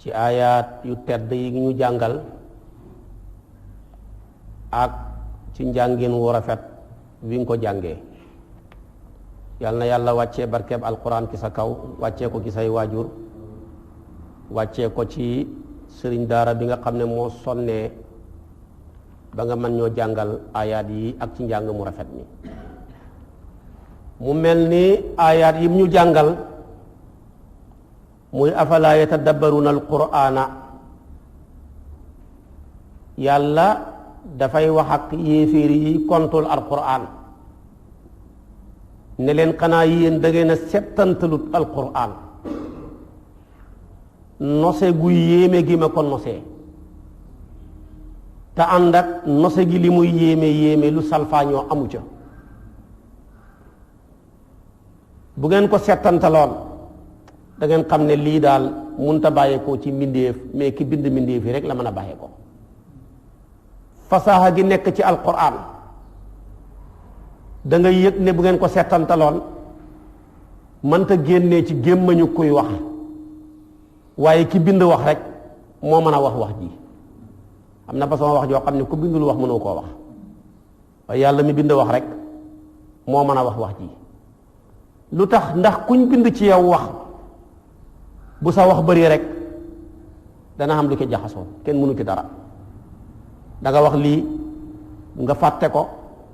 ci aayaat yu tedd yi ñu jàngal ak ci njàngin wu rafet wi nga ko jàngee. yal na yàlla wàccee barkeeb alquran ci sa kaw, wàccee ko ci say waajur, wàccee ko ci sëriñ daara bi nga xam ne moo sonnee ba nga mën ñoo jàngal aayaat yi ak ci njàng mu rafet mi. mu mel ni aayaat yi ñu jàngal muy afalaa yatadabbaruna alqur'ana, yàlla dafay wax ak yéeféer yi kontul alqur'an ne leen xanaa yéen da ngeen a settantalut alqur'an nose gu yéeme gi ma ko nosee te ànd ak nose gi li muy yéeme yéeme lu salfaañoo amu ca. bu ngeen ko settantaloon da ngeen xam ne lii daal munta bàyyeekoo ci mbindéef, mais ki bind mbindéef yi rek la mën a bàyyeekoo. fasaaxa gi nekk ci alquran da nga yëg ne bu ngeen ko settantaloon mënta génnee ci gémmañu kuy wax, waaye ki bind wax rek moo mën a wax ji. am na façon wax joo xam ne ku bindul wax mënoo koo wax, waaye yàlla mi bind wax rek moo mën a wax ji. lu tax? ndax kuñ bind ci yow wax bu sa wax bëri rek dana xam lu ko jaxasoo, kenn mënu ci dara. da nga wax lii nga fàtte ko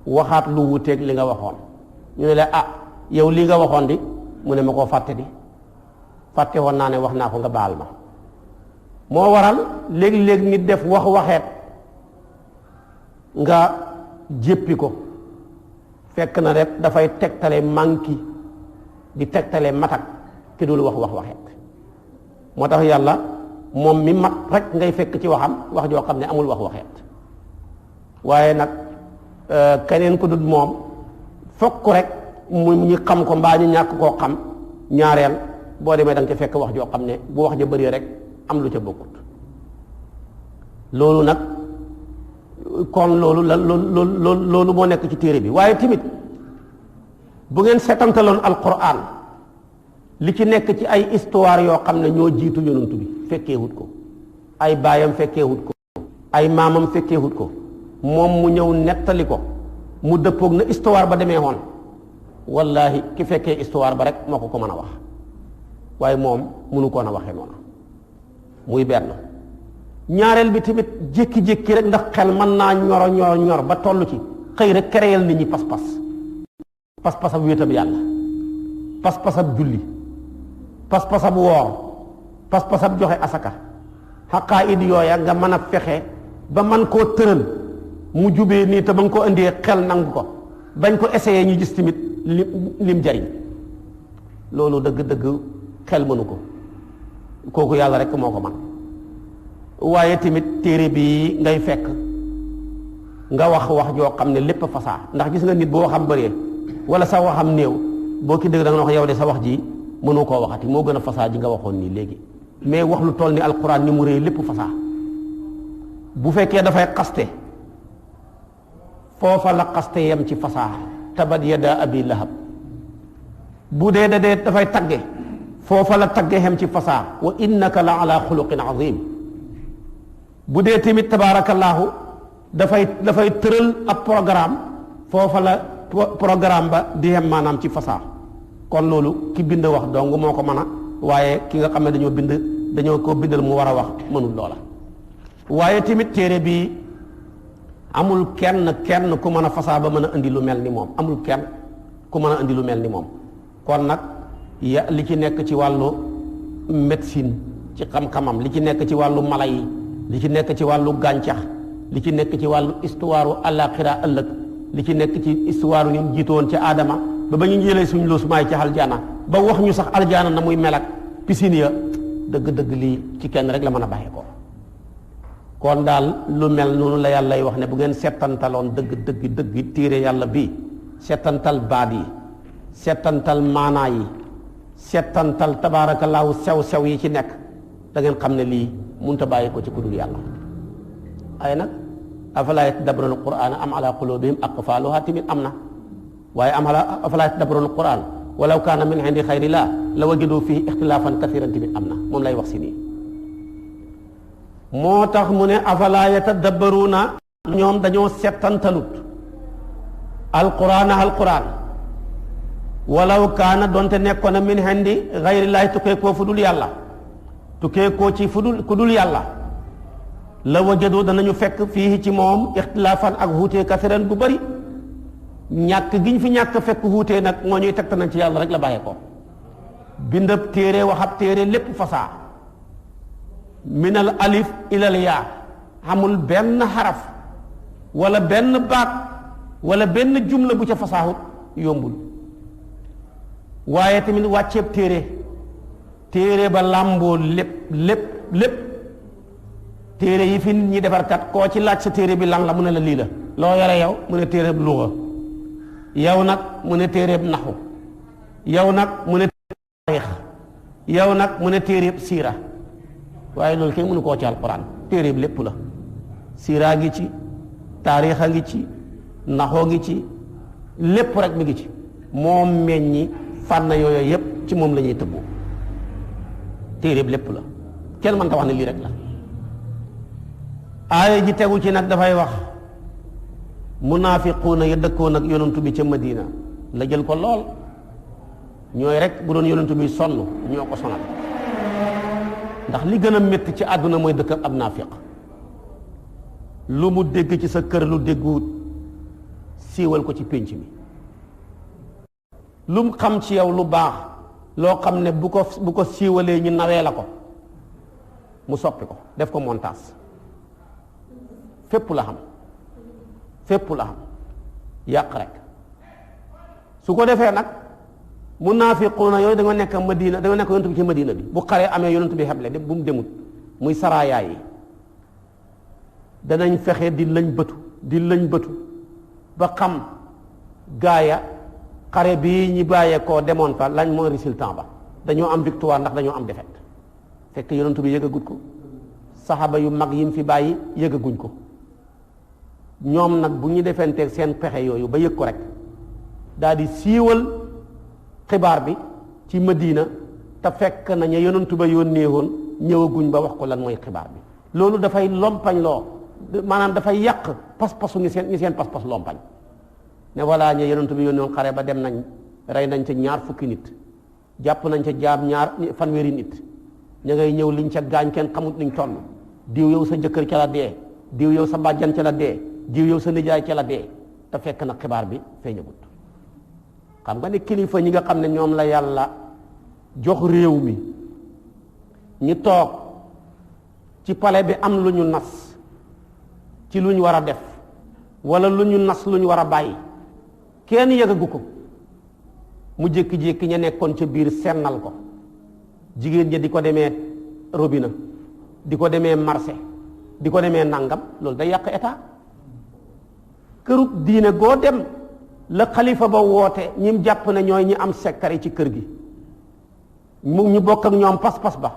waxaat lu wuteeg li nga waxoon, ñu ne la yow lii nga waxoon di, mu ne ma koo fàtte di, fàtte woon naa ne wax naa ko nga baal ma. moo waral léegi-léegi nit def waxeet nga jéppi ko, fekk na rek dafay tegtale manki di tegtale matak ki dul waxeet. moo tax yàlla moom mi mat rek ngay fekk ci waxam wax joo xam ne amul waxeet. waaye nag keneen ku dul moom fokk rek mu ñu xam ko mbaa ñu ñàkk koo xam, ñaareel boo demee da nga ca fekk wax joo xam ne bu wax ja bëri rek am lu ca bokkut. loolu nag kon loolu moo nekk ci téere bi. waaye tamit bu ngeen setantaloon alquran li ci nekk ci ay histoire yoo xam ne ñoo jiitu yonent bi fekkeewut ko, ay baayam fekkeewut ko, ay maamam fekkeewut ko, moom mu ñëw nettali ko mu dëppoog na histoire ba demee woon, wallahi ki fekkee histoire ba rek moo ko mën a wax, waaye moom mënu koon a waxee noonu. muy benn. ñaareel bi tamit jékki-jékki rek ndax xel mën naa ñor ba toll ci xëy rek kereyal nit ñi pas-pasab wéetam yàlla, pas-pasab julli, pas-pasab woor, pas-pasab joxe asaka, xaqaayid yooya nga mën a fexe ba man koo tëral mu jubee nii te ba nga ko indee xel nangu ko, bañ ko essayé ñu gis tamit lim jariñ. loolu dëgg-dëgg xel mënu ko, kooku yàlla rek moo ko man. waaye tamit téere bi ngay fekk nga wax joo xam ne lépp fasaa, ndax gis nga nit boo waxam bëree wala sa waxam néew, boo ki dëgg da nga wax yow de sa wax ji mënu koo waxati, moo gën a fasaa ji nga waxoon nii léegi. mais wax lu toll ni alquran ni mu rëy lépp fasaa. bu fekkee dafay xaste foofa la xaste yem ci fasaa, tabat yada abi lahab. bu dee dafay tagge foofa la tagge xem ci fasaa, wa innaka la ala xuluqin azim. bu dee tamit tabaarakallaahu dafay tëral ab programme, foofa la programme ba di xem maanaam ci fasaa. kon loolu ki bind wax dong moo ko mën a, waaye ki nga xam ne dañoo ko bindal mu war a wax mënul loola. waaye tamit téere bi amul kenn ku mën a fasaa ba mën a indi lu mel ni moom, amul kenn ku mën a indi lu mel ni moom. kon nag li ci nekk ci wàllu médecine ci xam-xamam, li ci nekk ci wàllu mala yi, li ci nekk ci wàllu gàncax, li ci nekk ci wàllu histoire àllaaxira ëllëg, li ci nekk ci histoire ñun jiitoon ci aadama ba ñu jëlee suñ loosmaay ci aljana ba wax ñu sax aljana na muy mel ak piscine ya, dëgg-dëgg lii ci kenn rek la mën a bàyyee ko. kon daal lu mel noonu la yàlla wax ne bu ngeen settantaloon dëgg téere yàlla bii, settantal baat yi, settantal maanaa yi, settantal tabaarakallaahu sew yi ci nekk, da ngeen xam ne lii mënut a bàyyi ko ci ku dul yàlla. ay nag afalaa yatadabbaruuna al-qur'aana am alaa quluubihim aqfaaluhaa tamit am na, waaye afalaa yatadabbaruuna al-qur'aan walaw kaana min indi xayri llaah la wajaduu fiihi ixtilaafan kasiiran tamit am na, moom lay wax si nii. moo tax mu ne afalaa yatadabbaruuna ñoom dañoo settantalut alquran walaw kaana donte nekkoon na min indi gayrillaahi tukkee koo fu dul yàlla tukkee koo ci ku dul yàlla la wajadu danañu fekk fii ci moom ixtilaafan ak wuutee kasiran bu bari ñàkk giñ fi ñàkk fekk wuutee nag moo ñuy tegtal nañ ci yàlla rek la bàyyee ko bindab téere waxab téere lépp fasaa minal alif ilal yaa amul benn xaraf wala benn baat wala benn jumla bu ca fasaahut yombul waaye tamit wàcceeb téere ba làmboo lépp téere yi fi nit ñi defarkat koo ci laaj sa téere bi lan la mu ne la lii la loo yore yow mu ne téereeb luga yow nag mu ne téereeb naxu yow nag mu ne taarix yow nag mu ne téereeb siira waaye loolu kenn mënu koo ci alquran téereeb lépp la siiraa ngi ci taarixa ngi ci naxoo ngi ci lépp rek mi ngi ci moom meññi fànn yooyu yépp ci moom la ñuy tëbbu téereeb lépp la kenn mën ta wax ne lii rek la aaya ji tegu ci nag dafay wax munaafiquuna ya dëkkoon ak yonantu bi ca Madina la jël ko lool ñooy rek bu doon yonantu bi sonn ñoo ko sonal ndax li gën a métti ci àdduna mooy dëkk ak ab naafiq lu mu dégg ci sa kër lu dégguwut siiwal ko ci pénc mi lu mu xam ci yow lu baax loo xam ne bu ko siiwalee ñu nawee la ko mu soppi ko def ko montage fépp la xam yàq rek su ko defee nag munaafiquuna yooyu da nga nekk Madina da nga nekk yonent bi ci Madina bi bu xaree amee yonent bi xeble bu mu demut muy saraayaa yi danañ fexe di lëñ bëtu ba xam gaaya xare bii ñi bàyyee koo demoon fa lañ mooy résultat ba dañoo am victoire ndax dañoo am défaite fekk yonent bi yëgagut ko saxaaba yu mag yi mu fi bàyyi yëgaguñ ko ñoom nag bu ñu defenteeg seen pexe yooyu ba yëg ko rek daal di siiwal xibaar bi ci Madina te fekk na ña yonantu ba yónnee woon ñëwaguñ ba wax ko lan mooy xibaar bi loolu dafay lompañ loo maanaam dafay yàq pas-pasu ñi seen pas-pas lompañ ne voilà ña yonantu bi yónnee woon xare ba dem nañ rey nañ ca 20 nit jàpp nañ ca jaam fanweeri nit ña ngay ñëw liñ ca gaañ kenn xamut liñ toll diw yow sa jëkkër ca la dee diw yow sa bàjjan ca la dee diw yow sa nijaay ca la dee te fekk na xibaar bi feeñagut xam nga ne kilifa ñi nga xam ne ñoom la yàlla jox réew mi ñi toog ci palais bi am lu ñu nas ci lu ñu war a def wala lu ñu nas lu ñu war a bàyyi kenn yëgagu ko mu jékki-jékki ña nekkoon ca biir sennal ko jigéen ña di ko demee robinet di ko demee marché di ko demee nangam loolu day yàq état kërub diine goo dem la xalifa ba woote ñim jàpp ne ñooy ñi am sekkare ci kër gi mu ñu bokk ak ñoom pas-pas ba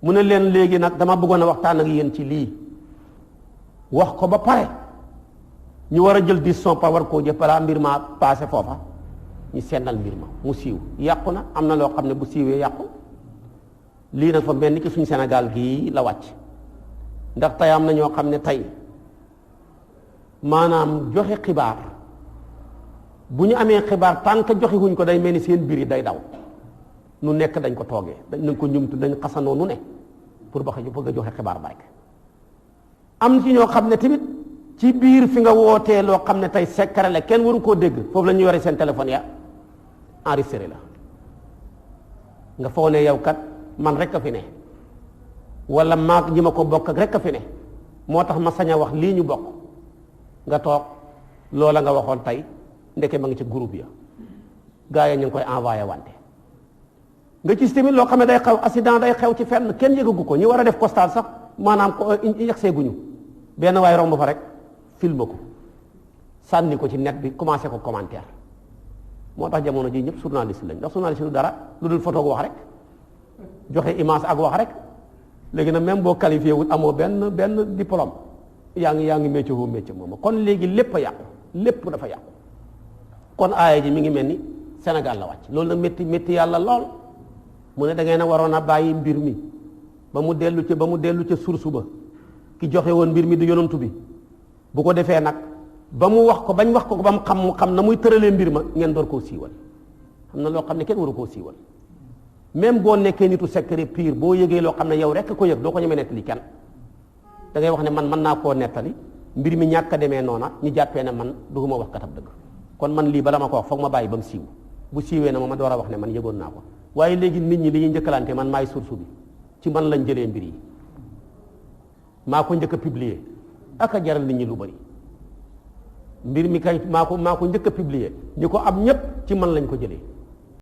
mu ne leen léegi nag dama bëggoon a waxtaan ak yéen ci lii wax ko ba pare ñu war a jël décision pa war koo jëf balaa mbir ma passé foofa ñu sennal mbir ma mu siiw yàqu na am na loo xam ne bu siiwee yàqu lii nag fa mel ni ki suñu Sénégal gii la wàcc ndax tey am na ñoo xam ne tey maanaam joxe xibaar bu ñu amee xibaar tant que joxe wuñ ko day mel ni seen biir yi day daw nu nekk dañ ko toogee dañ ko ñumtu dañ xasanoo nu ne pour bëgg a joxe xibaar barke am ci ñoo xam ne tamit ci biir fi nga wootee loo xam ne tey secret la kenn waru koo dégg foofu la ñuy yore seen téléphone ya enregistré la nga foog ne yow kat man rek a fi ne wala maag ñi ma ko bokk ak rek a fi ne moo tax ma sañ a wax lii ñu bokk nga toog loola nga waxoon tey ndeke ma ngi ci groupe ya gaa yi ñu ngi koy envoyé wante nga gis tamit loo xam ne day xew accident day xew ci fenn kenn yëgagu ko ñi war a def constat sax maanaam ko yegsee guñu benn waay romb fa rek film ko sànni ko ci net bi commencé ko commentaire moo tax jamono ji ñëpp journaliste lañ ndax journaliste lu dara lu dul photo wax rek joxe image ak wax rek léegi nag même boo qualifié wul amoo benn diplôme yaa ngi métier woo métier moom kon léegi lépp a yàqu lépp dafa yàqu kon aaya ji mi ngi mel ni Sénégal la wàcc loolu nag métti yàlla lool mu ne da ngeen a waroon a bàyyi mbir mi ba mu dellu ca source ba ki joxe woon mbir mi du yonantu bi bu ko defee nag ba mu wax ko bañ wax ko ba mu xam na muy tëralee mbir ma ngeen door koo siiwal xam na loo xam ne kenn waru koo siiwal même boo nekkee nitu secret pire boo yëgee loo xam ne yow rekk ko yëg doo ko ñemee nettali kenn da ngay wax ne man mën naa koo nettali mbir mi ñàkk a demee noona ñu jàppee ne man duguma wax katab dëgg kon man lii bala ma ko wax foog ma bàyyi ba mu siiw bu siiwee na ma door a wax ne man yëgoon naa ko waaye léegi nit ñi li ñuy njëkkalante man maay source bi ci man lañ jëlee mbir yi maa ko njëkk a publier ak a jaral nit ñi lu bari mbir mi kay maa ko njëkk a publier ñi ko am ñépp ci man lañ ko jëlee